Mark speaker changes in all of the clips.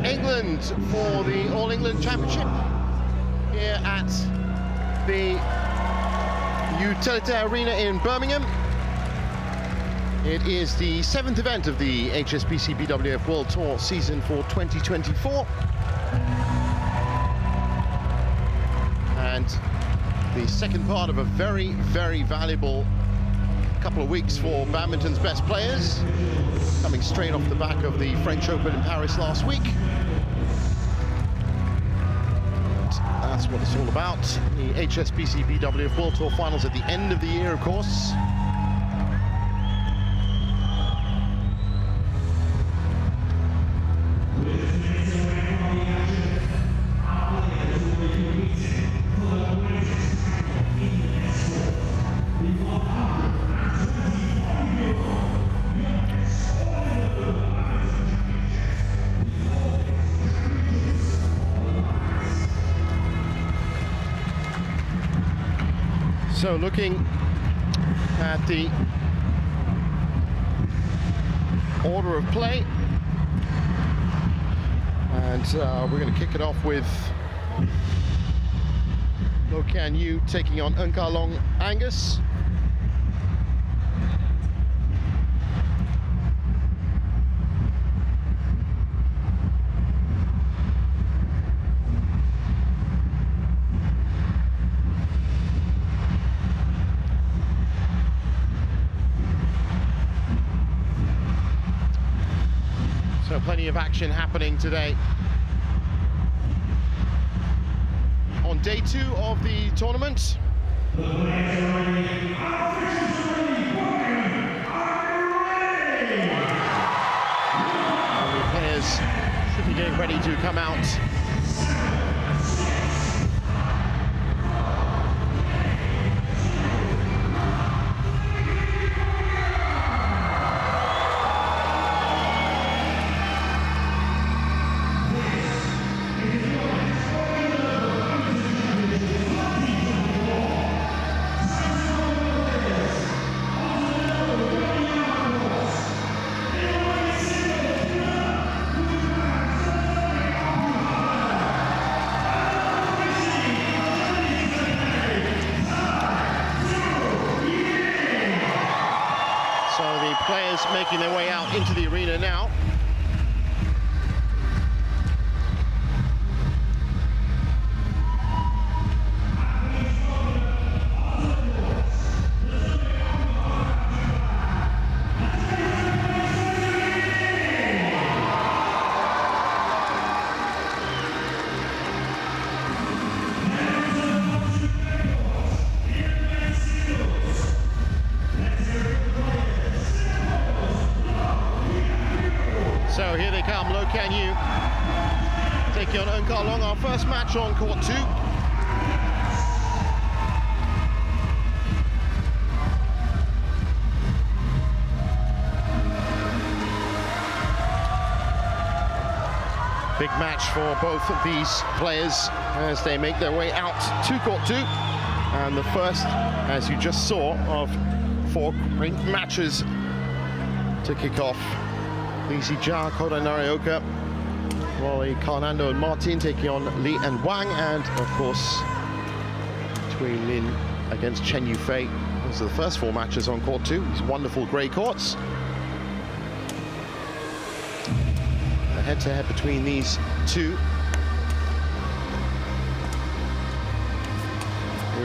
Speaker 1: England for the All England Championship here at the Utility Arena in Birmingham. It is the 7th event of the HSBC BWF World Tour season for 2024. And the second part of a very, very valuable couple of weeks for badminton's best players, coming straight off the back of the French Open in Paris last week. And that's what it's all about. The HSBC BWF World Tour finals at the end of the year, of course. So looking at the order of play, and we're going to kick it off with Loh Kean Yew taking on Angus. So plenty of action happening today. On day 2 of the tournament. The players should be getting ready to come out. players making their way out into the arena now. So here they come, Loh Kean Yew taking on Long, our first match on court 2. Big match for both of these players as they make their way out to court 2. And the first, as you just saw, of 4 ranked matches to kick off. Lisi Jia, Kodai Narioka, Wally Carnando and Martin taking on Li and Wang, and of course Tui Lin against Chen Yufei. Those are the first 4 matches on court 2, these wonderful grey courts. A head-to-head between these two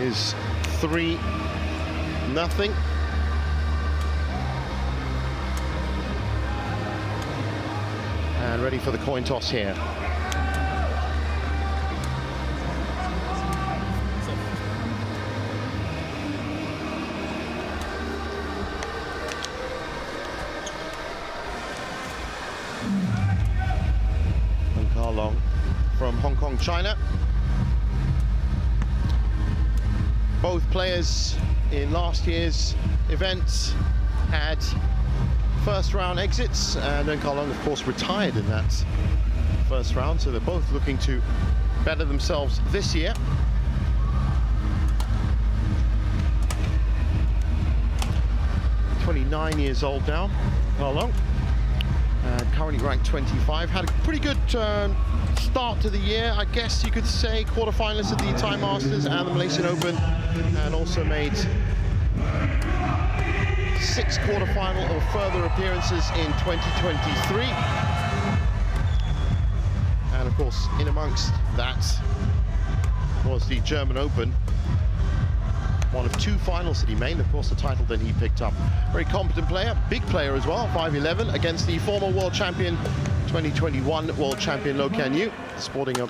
Speaker 1: is 3-0. And ready for the coin toss here. And Long from Hong Kong, China. Both players in last year's event had first round exits, and then Long, of course, retired in that first round, so they're both looking to better themselves this year. He's 29 years old now, Long, and currently ranked 25. Had a pretty good start to the year, I guess you could say. Quarterfinalist at the Thai Masters and the Malaysian Open, and also made 6 quarterfinal or further appearances in 2023. And of course, in amongst that was the German Open, one of 2 finals that he made, and of course the title that he picked up. Very competent player, big player as well, 5'11", against the former world champion, 2021 world champion Loh Kean Yew, sporting a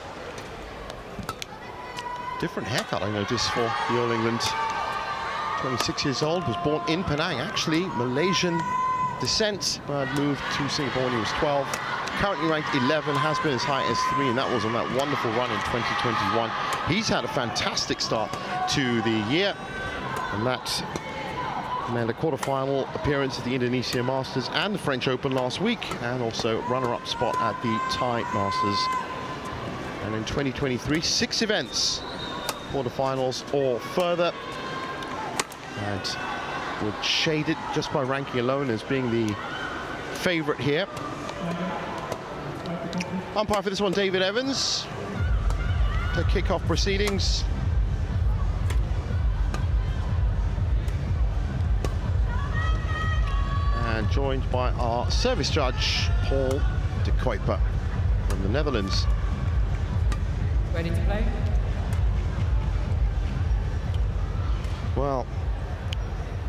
Speaker 1: different haircut, I noticed, for the All England. 26 years old, was born in Penang, actually Malaysian descent, but moved to Singapore when he was 12. Currently ranked 11, has been as high as 3, and that was on that wonderful run in 2021. He's had a fantastic start to the year, and that made a quarterfinal appearance at the Indonesia Masters and the French Open last week, and also runner-up spot at the Thai Masters. And in 2023, 6 events, quarterfinals or further, and would shade it just by ranking alone as being the favorite here. Umpire for this one, David Evans, to kick off proceedings. And joined by our service judge, Paul de Kuiper from the Netherlands.
Speaker 2: Ready to play?
Speaker 1: Well,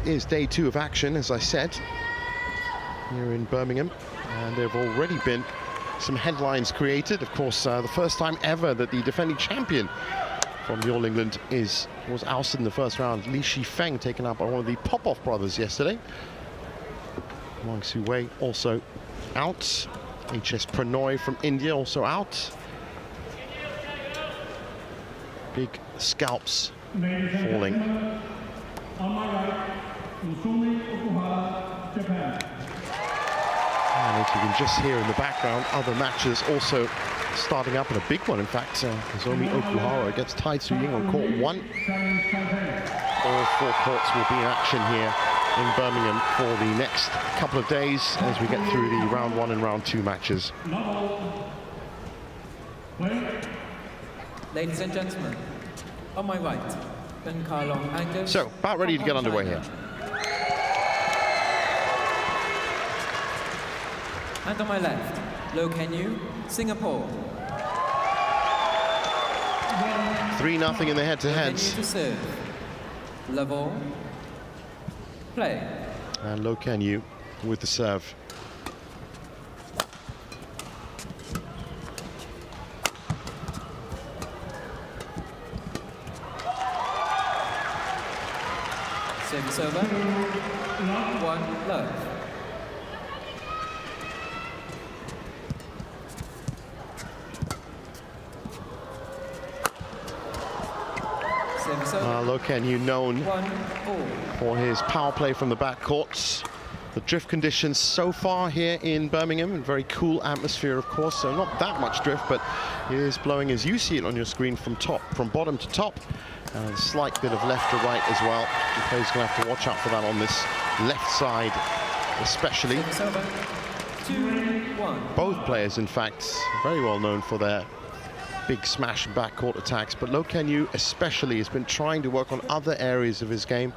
Speaker 1: is day 2 of action, as I said, here in Birmingham, and there have already been some headlines created. Of course, the first time ever that the defending champion from the All England was ousted in the first round. Li Shifeng taken out by one of the Popov brothers yesterday. Wang Su-wei also out. HS Pranoy from India also out. Big scalps falling.
Speaker 3: On my right, Usumi Okuhara, Japan.
Speaker 1: And as you can just hear in the background, other matches also starting up, and a big one, in fact. Nozomi Okuhara against Tai Tzu-ying on court 1. All 4 courts will be in action here in Birmingham for the next couple of days as we get through the round 1 and round 2 matches.
Speaker 2: Ladies and gentlemen, on my right, Angus.
Speaker 1: So, about ready to get underway here.
Speaker 2: And on my left, Loh Kean Yew, Singapore.
Speaker 1: 3-0 in the head-to-heads.
Speaker 2: To serve. Level. Play.
Speaker 1: And Loh Kean Yew with the serve.
Speaker 2: Service over. 1 love. Service over.
Speaker 1: Loh Kean Yew known
Speaker 2: 1-all.
Speaker 1: for his power play from the back courts. The drift conditions so far here in Birmingham, a very cool atmosphere, of course, so not that much drift, but it is blowing as you see it on your screen from bottom to top. And a slight bit of left to right as well. The player's going to have to watch out for that on this left side, especially.
Speaker 2: Service over. 2-1.
Speaker 1: Both players, in fact, very well known for their big smash backcourt attacks, but Loh Kean Yew especially has been trying to work on other areas of his game,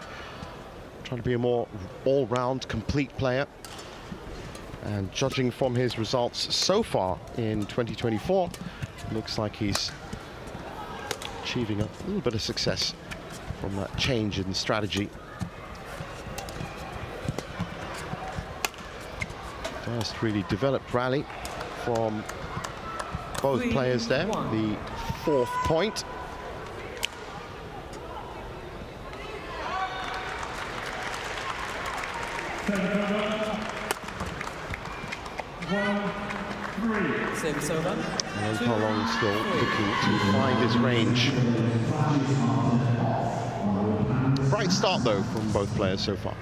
Speaker 1: trying to be a more all-round, complete player. And judging from his results so far in 2024, looks like he's achieving a little bit of success from that change in strategy. First really developed rally from both players there. The 4th point.
Speaker 2: Service over.
Speaker 1: And Loh Long still looking to find his range. Bright start though from both players so far.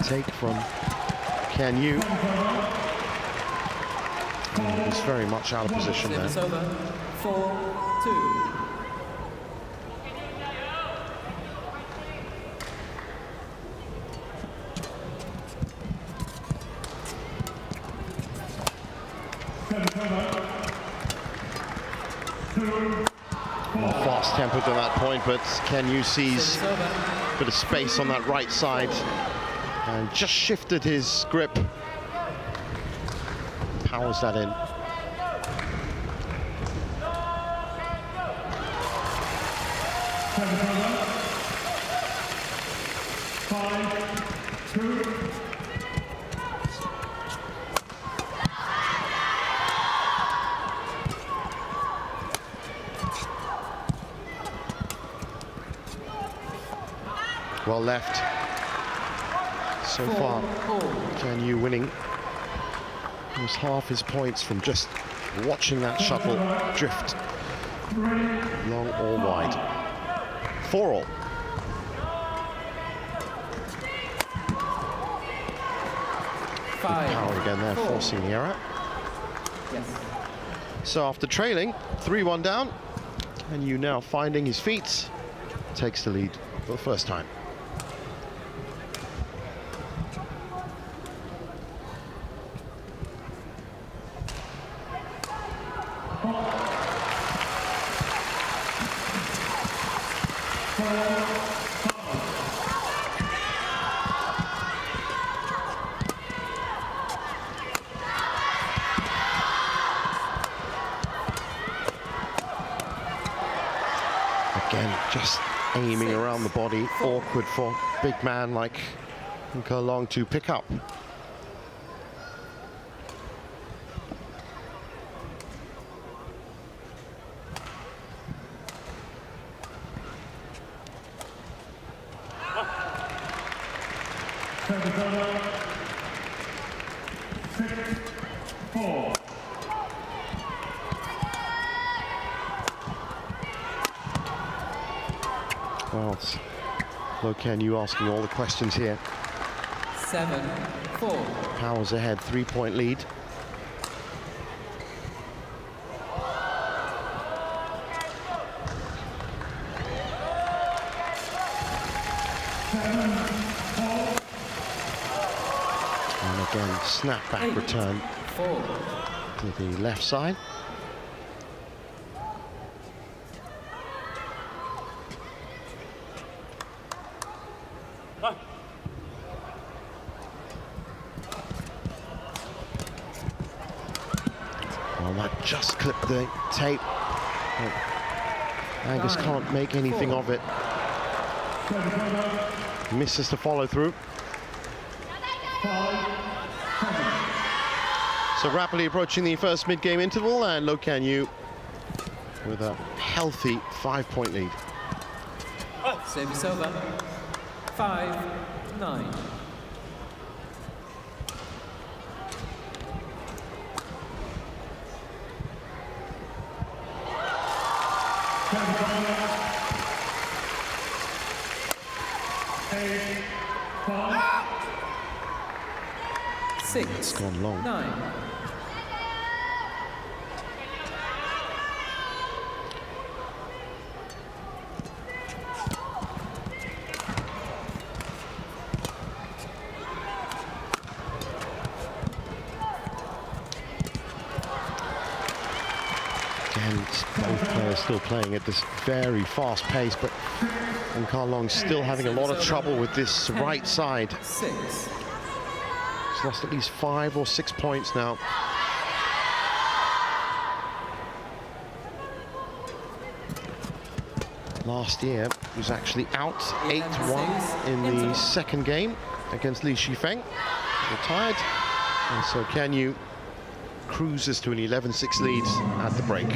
Speaker 1: Take from Kean Yew. He's very much out of position there.
Speaker 2: Service over. 4-2.
Speaker 1: More fast-tempered than that point, but Kean Yew sees a bit of space on that right side and just shifted his grip. Powers that in. Well left. So far, Kean Yew winning. Almost half his points from just watching that shuttle drift long or wide. 4-all. Power again there, forcing the error.
Speaker 2: Yes.
Speaker 1: So after trailing 3-1 down, Kean Yew now finding his feet, takes the lead for the first time. Again, just aiming around the body, awkward for a big man like Loh to pick up. Well, it's Loh Kean Yew asking all the questions here.
Speaker 2: 7-4.
Speaker 1: Powers ahead, 3-point lead. And again, snap back return to the left side. just clip the tape. But Angus can't make anything of it. Misses the follow through. So rapidly approaching the first mid-game interval, and Loh Kean Yew with a healthy 5-point lead.
Speaker 2: Service over. 5-9.
Speaker 1: It's gone long.
Speaker 2: 9.
Speaker 1: Again, both players still playing at this very fast pace, but Long still having a lot of trouble with this right side.
Speaker 2: 6.
Speaker 1: He's lost at least 5 or 6 points now. Last year, he was actually out 8-1 in the second game against Li Shifeng. Retired, and so Kean Yew cruises to an 11-6 lead at the break.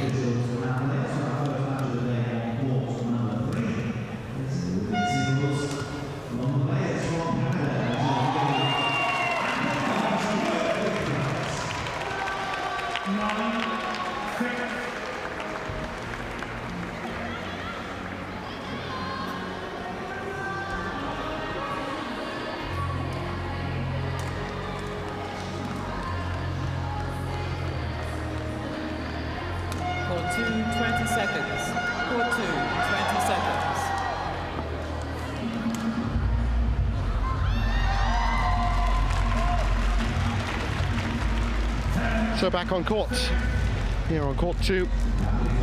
Speaker 2: Court 2, 20 seconds. Court 2, 20 seconds.
Speaker 1: So back on court, here on court 2,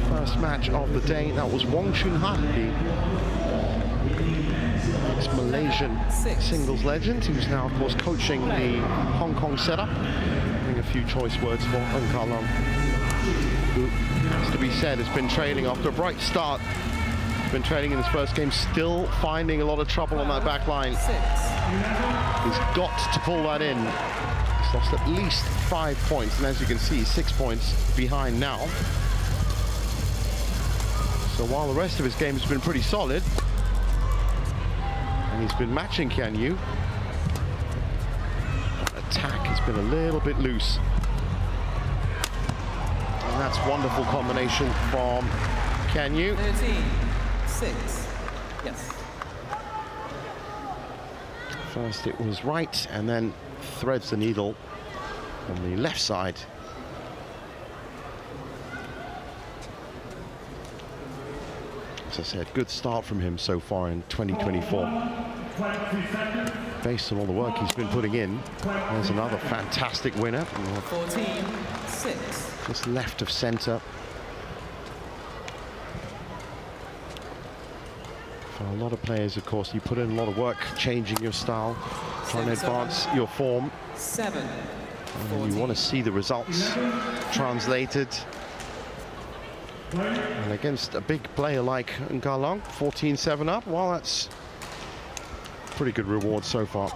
Speaker 1: first match of the day. That was Wong Chun Ha, the ex-Malaysian singles legend, who's now, of course, coaching the Hong Kong setup. Having a few choice words for Long, who, has to be said, has been trailing after a bright start. He's been trailing in his first game, still finding a lot of trouble on that back line. He's got to pull that in. He's lost at least 5 points, and as you can see, 6 points behind now. So while the rest of his game has been pretty solid, and he's been matching Kean Yew, attack has been a little bit loose. And that's wonderful combination from Kean Yew.
Speaker 2: 13-6. Yes.
Speaker 1: First it was right, and then threads the needle on the left side. As I said, good start from him so far in 2024. Based on all the work he's been putting in, there's another fantastic winner.
Speaker 2: 14-6.
Speaker 1: Just left of center. For a lot of players, of course, you put in a lot of work changing your style, trying to advance your form.
Speaker 2: 7.
Speaker 1: And you want to see the results translated. And against a big player like Long, 14-7 up, well, that's pretty good reward so far.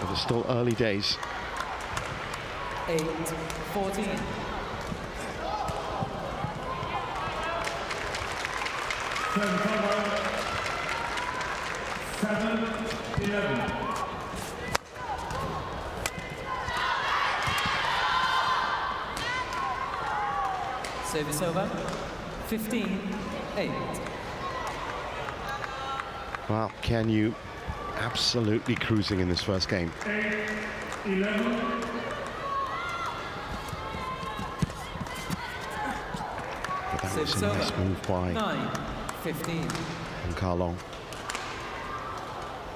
Speaker 1: But it's still early days.
Speaker 2: 8-14. Service over. 15-8.
Speaker 1: Well, Kean Yew absolutely cruising in this first game.
Speaker 3: 8-11.
Speaker 1: But that was a nice move by
Speaker 2: 9-15.
Speaker 1: Long.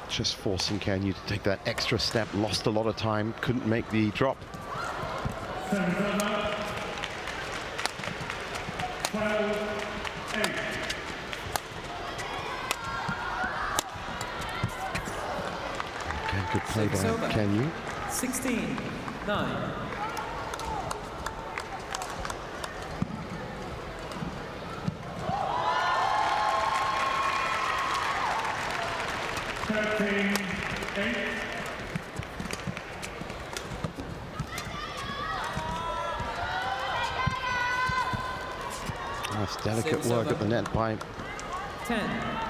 Speaker 1: Just forcing Kean Yew to take that extra step, lost a lot of time, couldn't make the drop.
Speaker 3: 7-12-8.
Speaker 1: Okay, good play by Kean Yew.
Speaker 2: 16-9.
Speaker 3: 13-8.
Speaker 1: That's delicate work at the net by
Speaker 2: 10,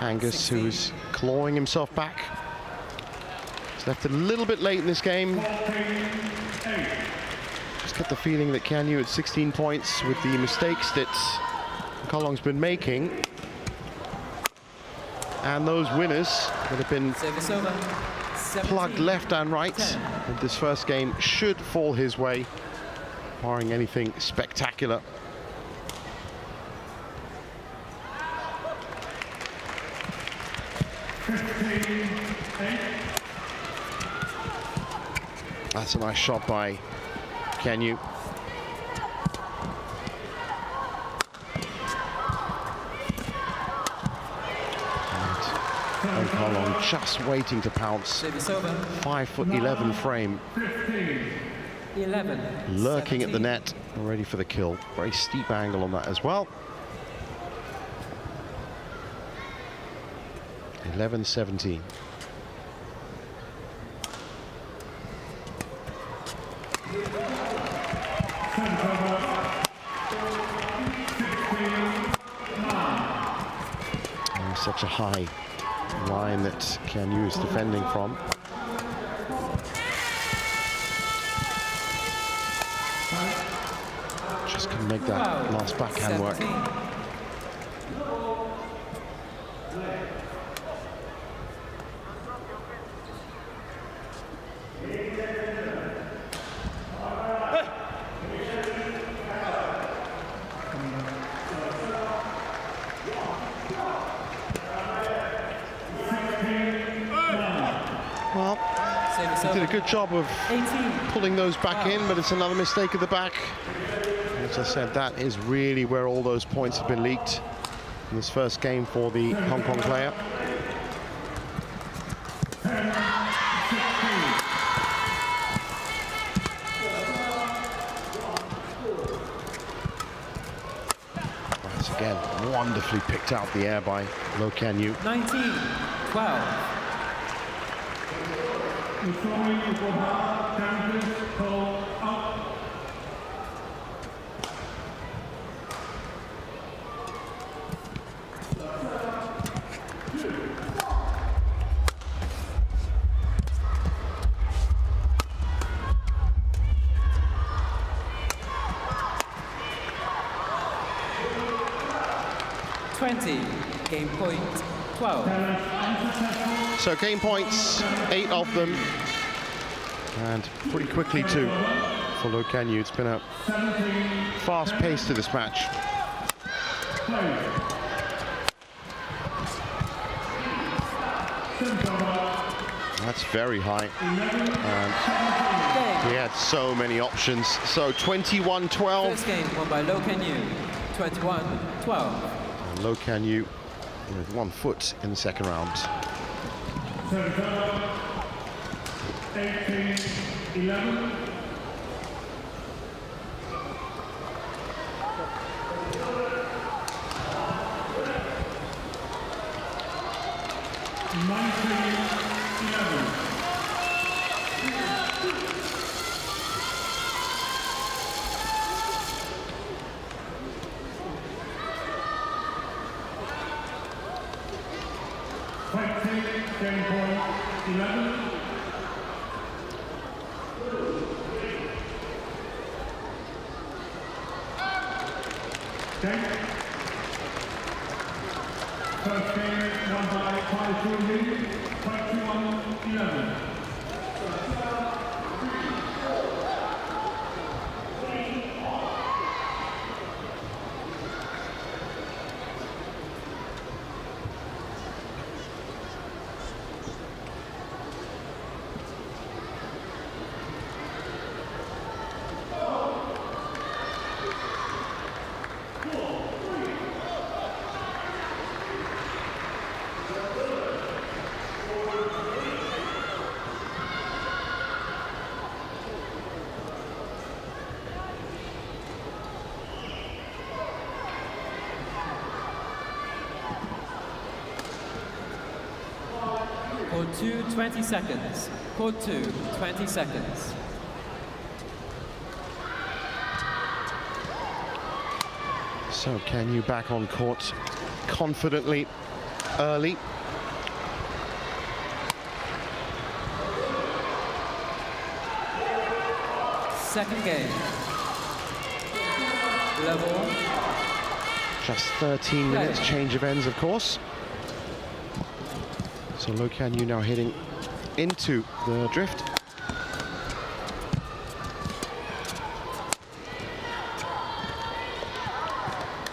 Speaker 1: Angus,
Speaker 2: 16.
Speaker 1: who's clawing himself back. He's left it a little bit late in this game.
Speaker 3: 14-8.
Speaker 1: Just get the feeling that Kean Yew at 16 points with the mistakes that Kolong's been making. And those winners that have been
Speaker 2: Service over.
Speaker 1: plugged
Speaker 2: 17,
Speaker 1: left and right.
Speaker 2: 10.
Speaker 1: And this first game should fall his way, barring anything spectacular. That's a nice shot by Kean Yew. And Kolong just waiting to pounce.
Speaker 2: Service over.
Speaker 1: 5'11" frame,
Speaker 2: 11,
Speaker 1: lurking at the
Speaker 2: 17.
Speaker 1: net, ready for the kill. Very steep angle on that as well. 11-17. And such a high line that Kean Yew is defending from. Just can make that last backhand work.
Speaker 2: 17.
Speaker 1: Well,
Speaker 2: Service
Speaker 1: he did a
Speaker 2: over.
Speaker 1: good job of
Speaker 2: 18.
Speaker 1: pulling those back in, but it's another mistake at the back. As I said, that is really where all those points have been leaked in this first game for the Hong Kong player. Once again, wonderfully picked out the air by Loh Kean Yew.
Speaker 2: 19, 12.
Speaker 3: Informing you for half, Angus call up.
Speaker 2: Game point 12.
Speaker 1: So game points, 8 of them, and pretty quickly too for Loh Kean Yew. It's been a fast pace to this match. That's very high. And he had so many options. So 21-12.
Speaker 2: First game won by Loh Kean Yew. 21-12.
Speaker 1: Loh Kean Yew with 1 foot in the second round.
Speaker 3: 18-11. Game point 11. Okay. First game won by 5-2 lead, 21-11.
Speaker 2: Court 2, 20 seconds. Court 2, 20 seconds.
Speaker 1: So Kean Yew back on court confidently early.
Speaker 2: Second game. Level.
Speaker 1: Just 13 minutes, change of ends, of course. So Loh Kean Yew now heading into the drift.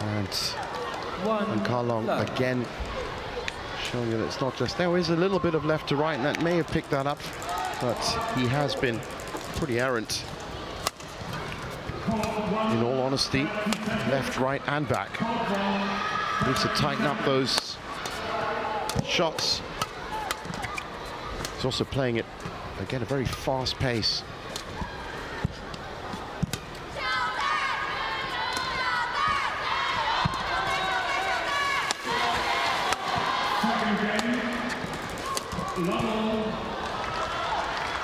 Speaker 1: And Kalong again showing you that it's not just, there is a little bit of left to right, and that may have picked that up, but he has been pretty errant. In all honesty, left, right, and back. Needs to tighten up those shots. He's also playing it, again, a very fast pace.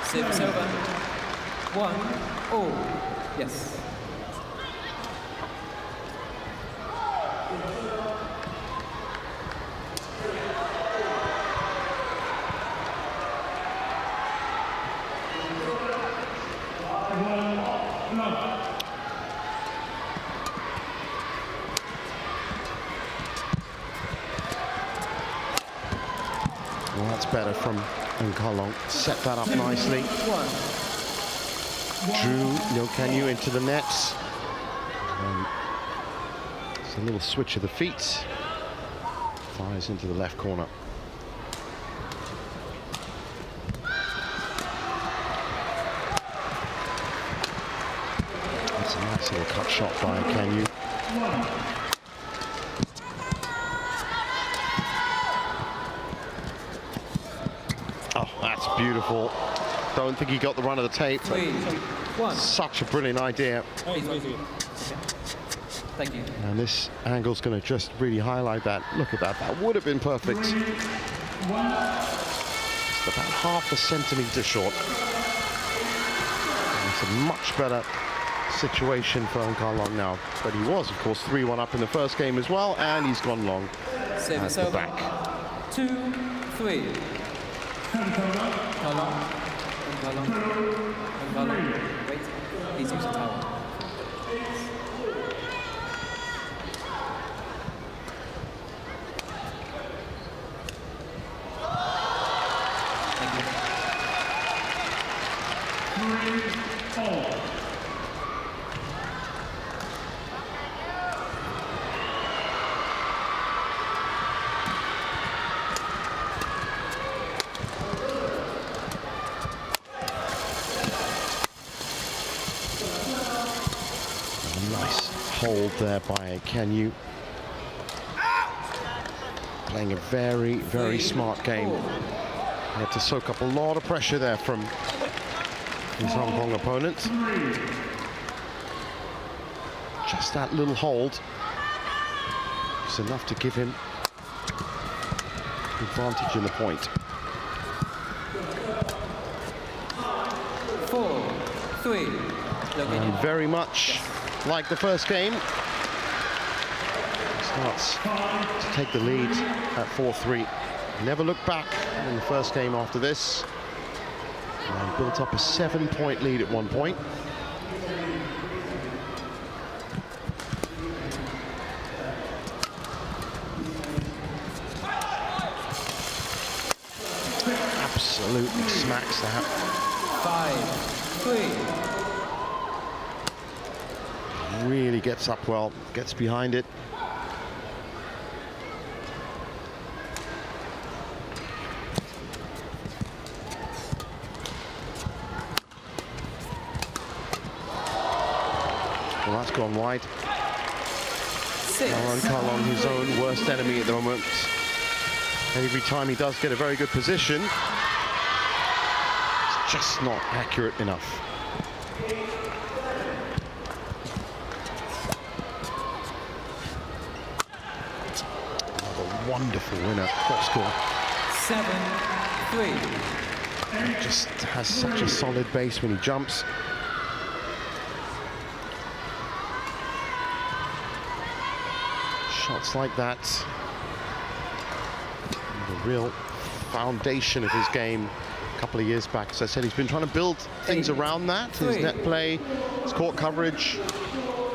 Speaker 2: Service over. 1-all. Yes.
Speaker 1: Well, that's better from Kalong. Set that up nicely. Drew Loh Kean Yew into the nets. It's a little switch of the feet. Fires into the left corner. That's a nice little cut shot by Kean Yew. Oh, that's beautiful. Don't think he got the run of the tape. Such a brilliant idea.
Speaker 2: Thank you.
Speaker 1: And this angle's going to just really highlight that. Look at that. That would have been perfect. Just about half a centimetre short. And it's a much better situation for Kalong now. But he was, of course, 3-1 up in the first game as well, and he's gone long at the back.
Speaker 2: 2-3. Kalong. Wait, please use the towel. Thank you.
Speaker 3: 3-all.
Speaker 1: Hold there by Kean Yew. Playing a very, very smart game. He had to soak up a lot of pressure there from his Hong Kong opponent. Just that little hold is enough to give him advantage in the point.
Speaker 2: 4-3.
Speaker 1: And very much like the first game, starts to take the lead at 4-3. Never looked back in the first game after this. And built up a 7-point lead at one point. Absolutely smacks that.
Speaker 2: 5-3.
Speaker 1: Really gets up well, gets behind it. Well, that's gone wide. Kalong, his own worst enemy at the moment. Every time he does get a very good position, it's just not accurate enough. Wonderful winner, top score.
Speaker 2: 3.
Speaker 1: Just has such a solid base when he jumps. Shots like that, the real foundation of his game a couple of years back. As I said, he's been trying to build things around that, his net play, his court coverage,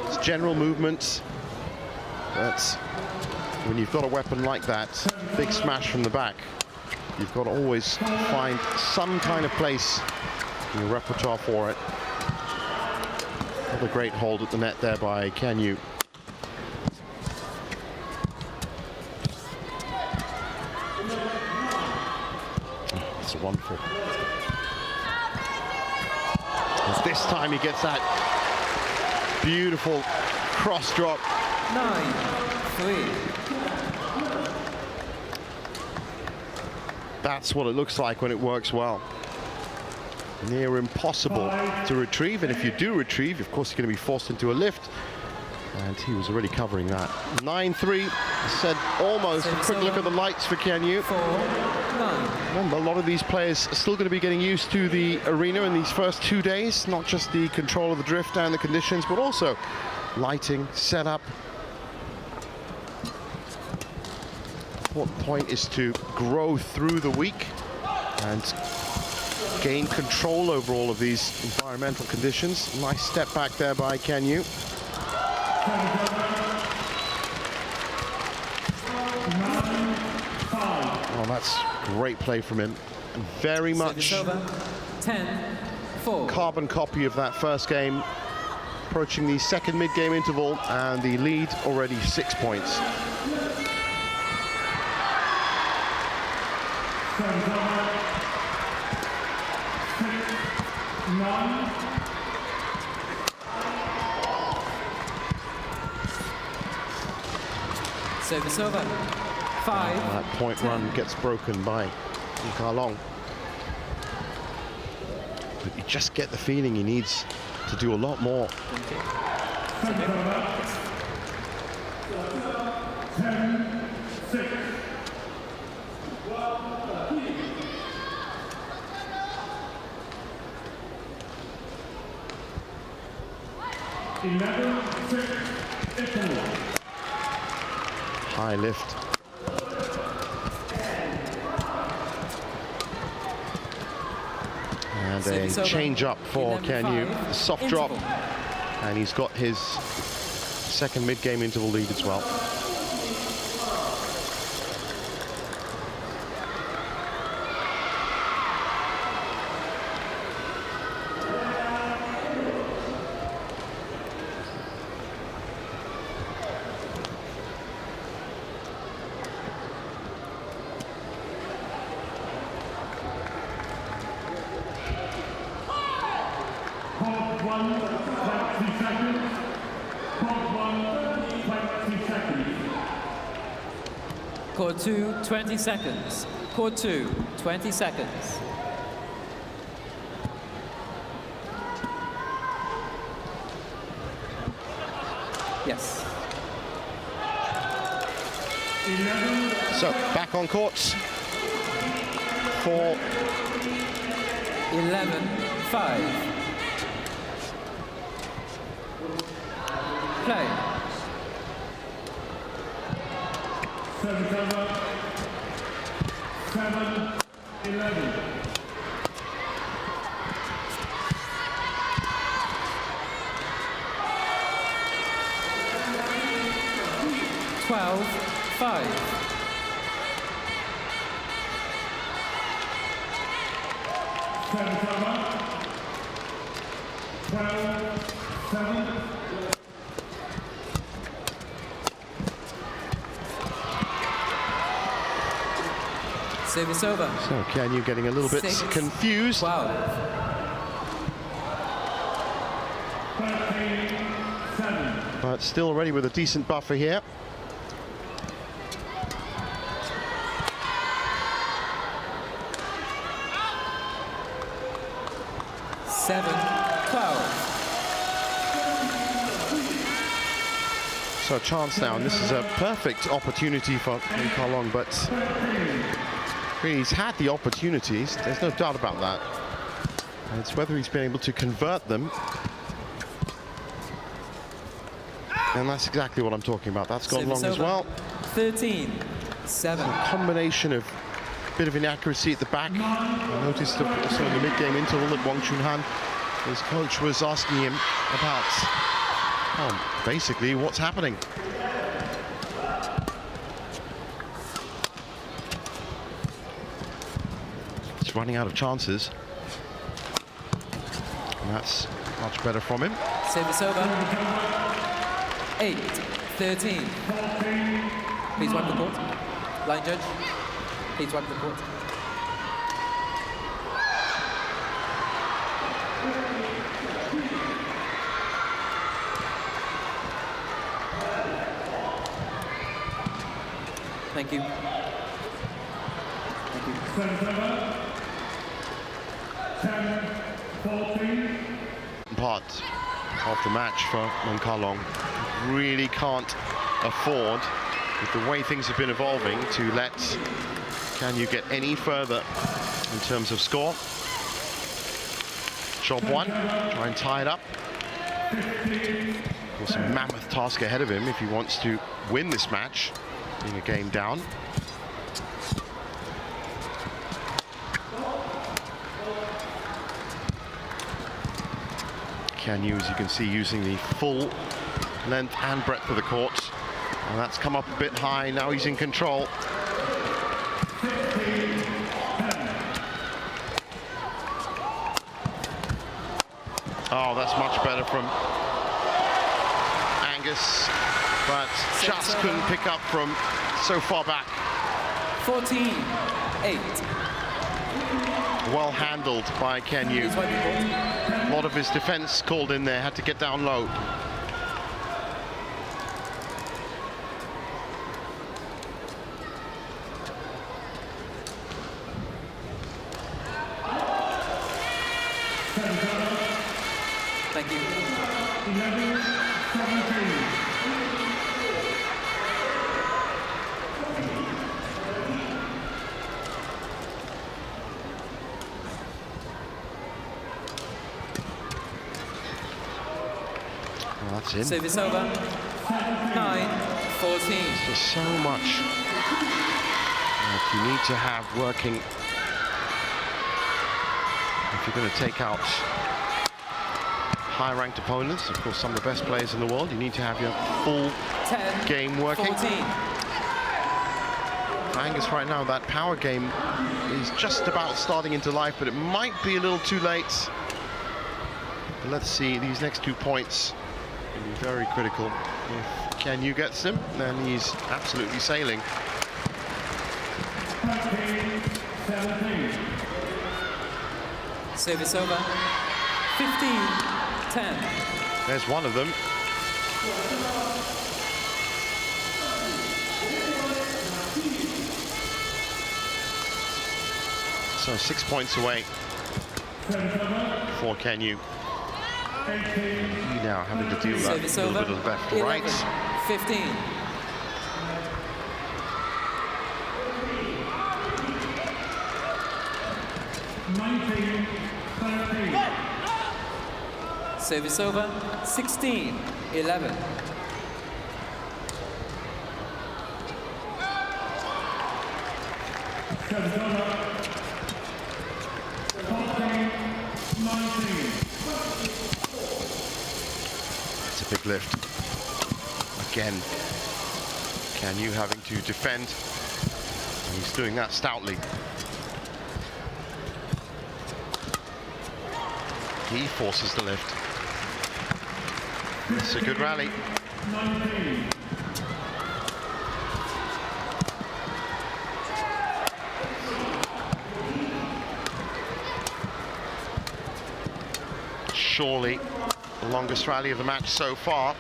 Speaker 1: his general movements. But when you've got a weapon like that, big smash from the back, you've got to always find some kind of place in your repertoire for it. Another great hold at the net there by Kean Yew. It's wonderful. And this time he gets that beautiful cross drop.
Speaker 2: 9-3.
Speaker 1: That's what it looks like when it works well. Near impossible to retrieve, and if you do retrieve, of course, you're going to be forced into a lift. And he was already covering that. 9-3, said almost. A quick look at the lights for Kean Yew.
Speaker 2: 4-9.
Speaker 1: Remember, a lot of these players are still going to be getting used to the arena in these first 2 days, not just the control of the drift and the conditions, but also lighting, setup. The important point is to grow through the week and gain control over all of these environmental conditions. Nice step back there by Kean Yew. Oh, that's great play from him. Very much
Speaker 2: 10-4.
Speaker 1: carbon copy of that first game. Approaching the second mid-game interval, and the lead already 6 points.
Speaker 2: Service over. 5.
Speaker 1: That point
Speaker 2: 10.
Speaker 1: run gets broken by Kalong. But you just get the feeling he needs to do a lot more.
Speaker 3: 10-6.
Speaker 1: High lift. And a change up for Kean Yew. A soft drop. And he's got his second mid-game interval lead as well.
Speaker 2: Court 2, 20 seconds. Court 2, 20 seconds. Yes.
Speaker 1: So, back on courts for
Speaker 2: 11-5. Play.
Speaker 3: 7-11.
Speaker 2: 12-5.
Speaker 3: 12-7.
Speaker 2: Service over.
Speaker 1: So Kean Yew getting a little bit
Speaker 2: 6,
Speaker 1: confused.
Speaker 2: 12.
Speaker 3: 13-7.
Speaker 1: But still already with a decent buffer here.
Speaker 2: Seven, 12.
Speaker 1: So a chance now, and this is a perfect opportunity for Kalong, but He's had the opportunities, there's no doubt about that. And it's whether he's been able to convert them. And that's exactly what I'm talking about. That's gone long as well.
Speaker 2: 13-7.
Speaker 1: A combination of a bit of inaccuracy at the back. I noticed also in the mid-game interval that Wang Chunhan, his coach, was asking him about, basically what's happening. It's running out of chances. And that's much better from him.
Speaker 2: Service over. 8-13. Please wipe the court. Line judge, please wipe the court. Thank you. Thank you.
Speaker 3: 10-14.
Speaker 1: Part of the match for Monkalong. Really can't afford, with the way things have been evolving, to let Kean Yew get any further in terms of score. Job one, try and tie it up. Of course, a mammoth task ahead of him if he wants to win this match, being a game down. Kean Yew, as you can see, using the full length and breadth of the court. And that's come up a bit high, now he's in control. Oh, that's much better from Angus, but just couldn't pick up from so far back.
Speaker 2: 14-8.
Speaker 1: Well handled by Kean Yew. A lot of his defense called in there, had to get down low.
Speaker 2: Thank you.
Speaker 3: 11-17.
Speaker 1: Well, that's in.
Speaker 2: Service over. 9-14.
Speaker 1: There's so much that you need to have working if you're going to take out high-ranked opponents. Of course, some of the best players in the world. You need to have your full
Speaker 2: 10,
Speaker 1: game working.
Speaker 2: 14.
Speaker 1: Angus right now, that power game is just about starting into life, but it might be a little too late. But let's see, these next 2 points will be very critical. If Kean Yew gets them, then he's absolutely sailing.
Speaker 3: 17.
Speaker 2: Service over. 15-10.
Speaker 1: There's one of them. So 6 points away for Kean Yew. He now having to deal with that
Speaker 2: Service
Speaker 1: little
Speaker 2: over.
Speaker 1: bit of left to right.
Speaker 2: 15. Service over. 16-11.
Speaker 1: It's a big lift. Again, Kean Yew having to defend, and he's doing that stoutly. He forces the lift. It's a good rally.
Speaker 3: 19.
Speaker 1: Surely the longest rally of the match so far.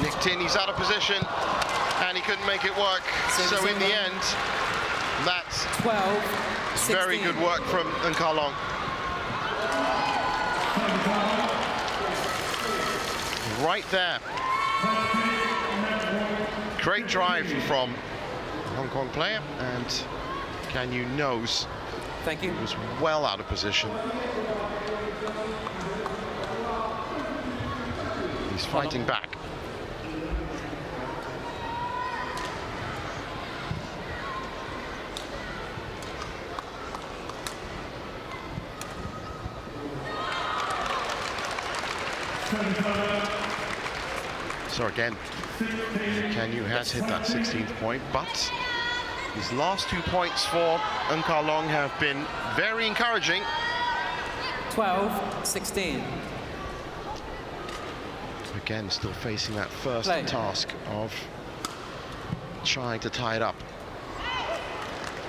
Speaker 1: Nicked in, he's out of position, and he couldn't make it work. So in the end, that's
Speaker 2: 12-16.
Speaker 1: very good work from Nkalong. right there. Great drive from the Hong Kong player, and Kean Yew knows
Speaker 2: Thank you.
Speaker 1: he was well out of position. He's fighting back. So again, Kean Yew has hit that 16th point, but his last 2 points for Long have been very encouraging.
Speaker 2: 12-16.
Speaker 1: Again, still facing that first
Speaker 2: Play.
Speaker 1: task of trying to tie it up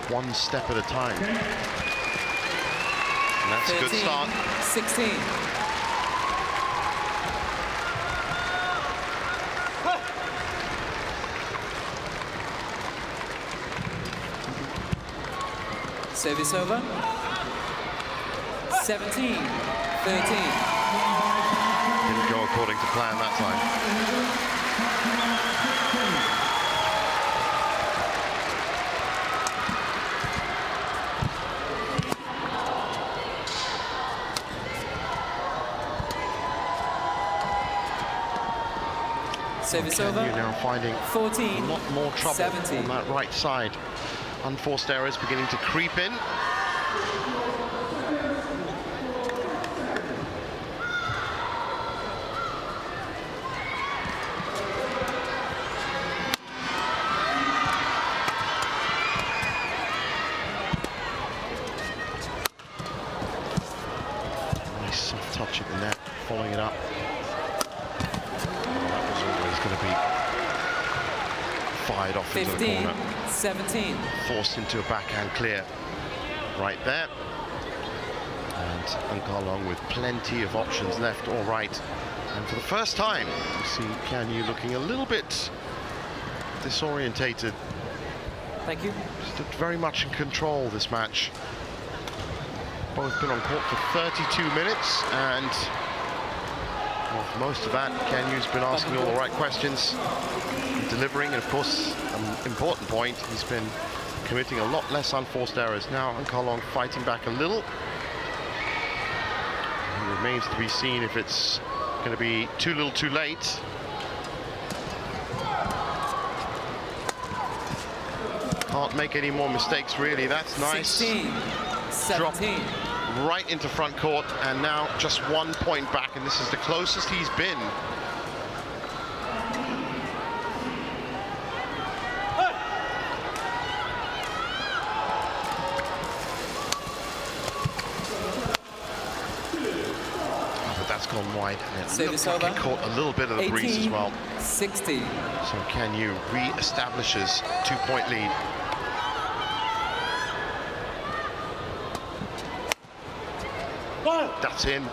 Speaker 1: one step at a time. And that's a good start.
Speaker 2: 16. Service over. 17-13.
Speaker 1: Didn't go according to plan that time.
Speaker 2: Service
Speaker 1: Kean
Speaker 2: over.
Speaker 1: Yew now finding
Speaker 2: 14.
Speaker 1: a lot more trouble
Speaker 2: 17.
Speaker 1: on that right side. Unforced errors beginning to creep in. Nice soft touch at the net, following it up. That was always going to be fired off into the corner.
Speaker 2: 15-17.
Speaker 1: Forced into a backhand clear right there. And Long with plenty of options left or right. And for the first time, you see Kean Yew looking a little bit disorientated.
Speaker 2: Thank you.
Speaker 1: Just looked very much in control this match. Both been on court for 32 minutes, and well, for most of that, Kean Yew's been asking all the right questions, delivering, and of course, an important point, he's been committing a lot less unforced errors. Now, Long fighting back a little. It remains to be seen if it's going to be too little too late. Can't make any more mistakes, really. That's nice.
Speaker 2: 16-17.
Speaker 1: Drop right into front court, and now just 1 point back, and this is the closest he's been. But that's gone wide, and it looks like it caught a little bit of the breeze as well.
Speaker 2: 60.
Speaker 1: So Kean Yew re-establishes 2 point lead. That's in.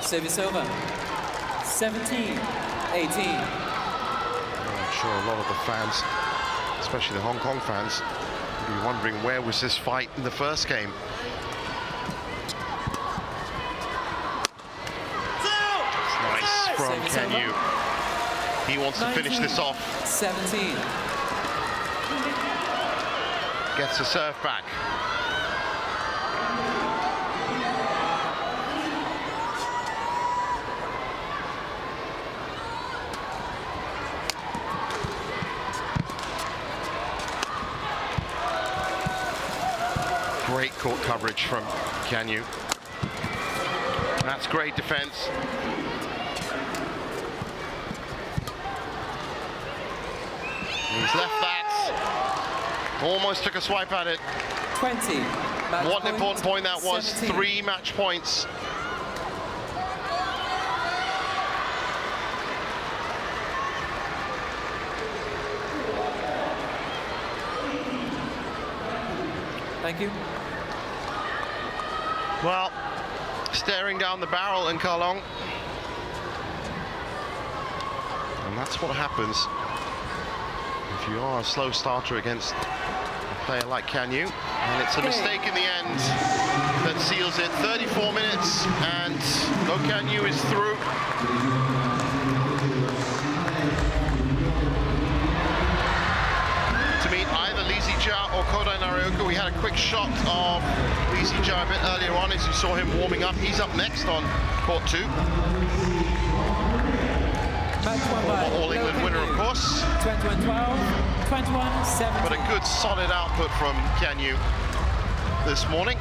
Speaker 2: Service over. 17-18.
Speaker 1: I'm sure a lot of the fans, especially the Hong Kong fans, will be wondering where was this fight in the first game. That's nice from
Speaker 2: Service
Speaker 1: Kean
Speaker 2: over.
Speaker 1: Yew. He wants to finish this off.
Speaker 2: 17.
Speaker 1: Gets the serve back. Great court coverage from Kean Yew. That's great defense. He's left that. Almost took a swipe at it.
Speaker 2: 20.
Speaker 1: What an important point that was.
Speaker 2: 17.
Speaker 1: 3 match points.
Speaker 2: Thank you.
Speaker 1: Well, staring down the barrel in Long. And that's what happens if you are a slow starter against a player like Kean Yew. And it's a mistake in the end that seals it. 34 minutes, and Loh Kean Yew is through. Jia or Kodai Narioka. We had a quick shot of Lizzie Jia a bit earlier on as you saw him warming up. He's up next on court 2. All England winner, of course.
Speaker 2: 21-12, 21-17.
Speaker 1: But a good solid output from Kean Yew this morning.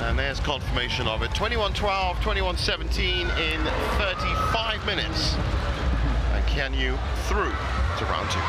Speaker 1: And there's confirmation of it. 21-12, 21-17 in 35 minutes. And Kean Yew through to round 2.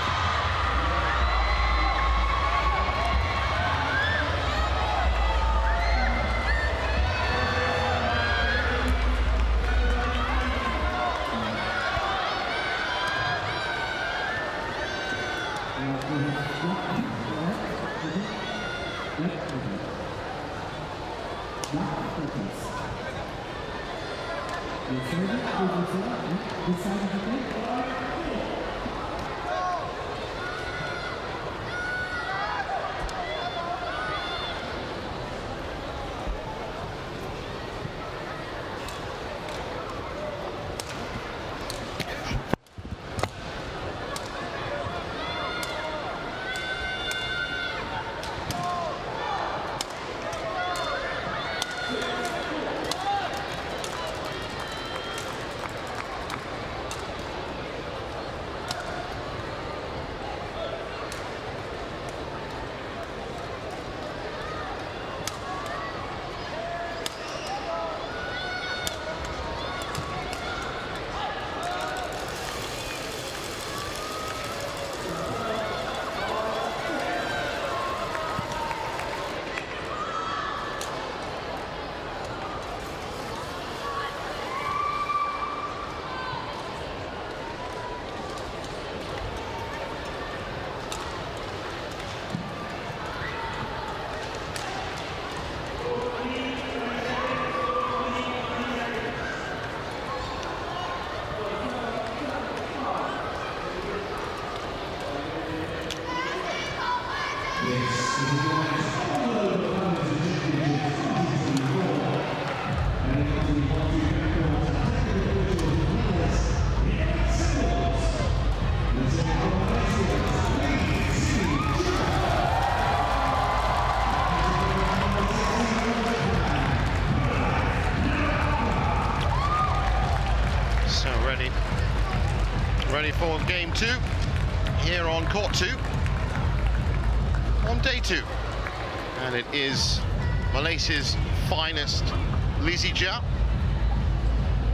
Speaker 1: Ready for game 2 here on court 2 on day 2, and it is Malaysia's finest Lizzie Jia